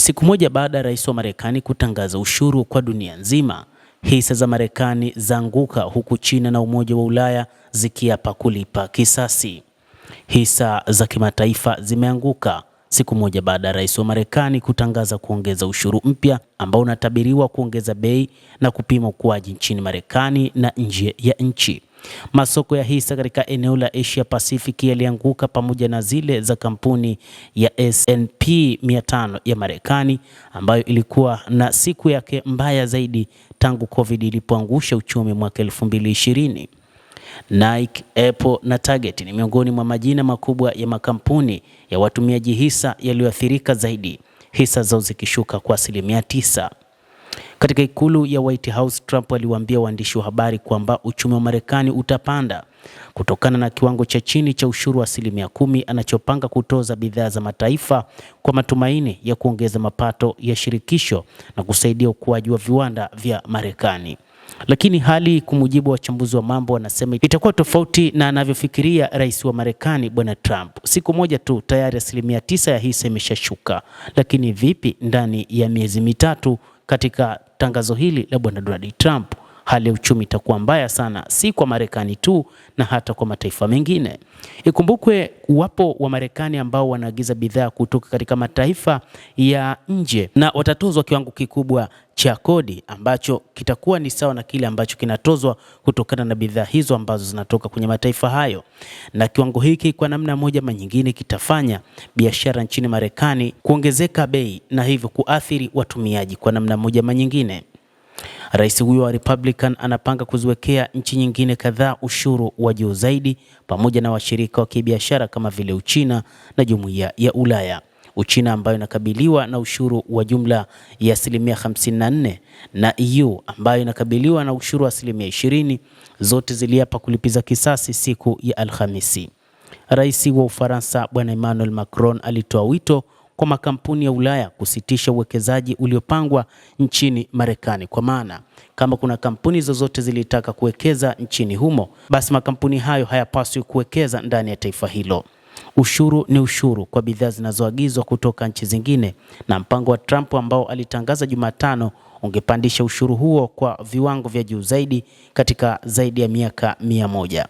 Siku moja baada ya rais wa Marekani kutangaza ushuru kwa dunia nzima, hisa za Marekani zaanguka huku China na Umoja wa Ulaya zikiapa kulipa kisasi. Hisa za kimataifa zimeanguka siku moja baada ya rais wa Marekani kutangaza kuongeza ushuru mpya ambao unatabiriwa kuongeza bei na kupima ukuaji nchini Marekani na nje ya nchi. Masoko ya hisa katika eneo la Asia Pacific yalianguka pamoja na zile za kampuni ya S&P 500 ya Marekani ambayo ilikuwa na siku yake mbaya zaidi tangu COVID ilipoangusha uchumi mwaka 2020. Nike, Apple na Target ni miongoni mwa majina makubwa ya makampuni ya watumiaji hisa yaliyoathirika zaidi, hisa zao zikishuka kwa 9%. Katika ikulu ya White House, Trump aliwaambia waandishi wa habari kwamba uchumi wa Marekani utapanda kutokana na kiwango cha chini cha ushuru wa 10% anachopanga kutoza bidhaa za mataifa kwa matumaini ya kuongeza mapato ya shirikisho na kusaidia ukuaji wa viwanda vya Marekani. Lakini hali, kwa mujibu wa wachambuzi wa mambo, wanasema itakuwa tofauti na anavyofikiria rais wa Marekani Bwana Trump. Siku moja tu tayari 9% ya hisa imeshashuka, lakini vipi ndani ya miezi mitatu? Katika tangazo hili la Bwana Donald Trump, hali ya uchumi itakuwa mbaya sana, si kwa Marekani tu na hata kwa mataifa mengine. Ikumbukwe wapo wa Marekani ambao wanaagiza bidhaa kutoka katika mataifa ya nje na watatozwa kiwango kikubwa cha kodi ambacho kitakuwa ni sawa na kile ambacho kinatozwa kutokana na bidhaa hizo ambazo zinatoka kwenye mataifa hayo. Na kiwango hiki kwa namna moja ama nyingine kitafanya biashara nchini Marekani kuongezeka bei na hivyo kuathiri watumiaji kwa namna moja ama nyingine. Rais huyo wa Republican anapanga kuziwekea nchi nyingine kadhaa ushuru wa juu zaidi pamoja na washirika wa kibiashara kama vile Uchina na Jumuiya ya Ulaya. Uchina ambayo inakabiliwa na ushuru wa jumla ya 54% na EU ambayo inakabiliwa na ushuru wa 20%, zote ziliapa kulipiza kisasi siku ya Alhamisi. Rais wa Ufaransa Bwana Emmanuel Macron alitoa wito kwa makampuni ya Ulaya kusitisha uwekezaji uliopangwa nchini Marekani, kwa maana kama kuna kampuni zozote zilitaka kuwekeza nchini humo, basi makampuni hayo hayapaswi kuwekeza ndani ya taifa hilo. Ushuru ni ushuru kwa bidhaa zinazoagizwa kutoka nchi zingine, na mpango wa Trump ambao alitangaza Jumatano ungepandisha ushuru huo kwa viwango vya juu zaidi katika zaidi ya miaka 100.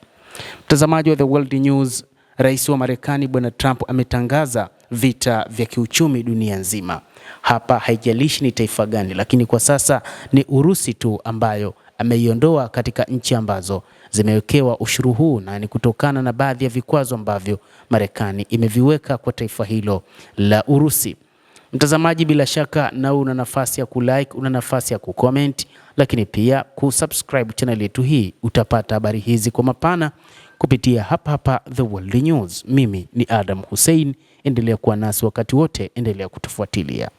Mtazamaji wa The World News, rais wa Marekani Bwana Trump ametangaza vita vya kiuchumi dunia nzima. Hapa haijalishi ni taifa gani, lakini kwa sasa ni Urusi tu ambayo ameiondoa katika nchi ambazo zimewekewa ushuru huu, na ni kutokana na baadhi ya vikwazo ambavyo Marekani imeviweka kwa taifa hilo la Urusi. Mtazamaji, bila shaka na una nafasi ya kulike, una nafasi ya kucomment, lakini pia kusubscribe channel yetu hii. Utapata habari hizi kwa mapana kupitia hapa The World News. Mimi ni Adam Hussein, endelea kuwa nasi wakati wote, endelea kutufuatilia.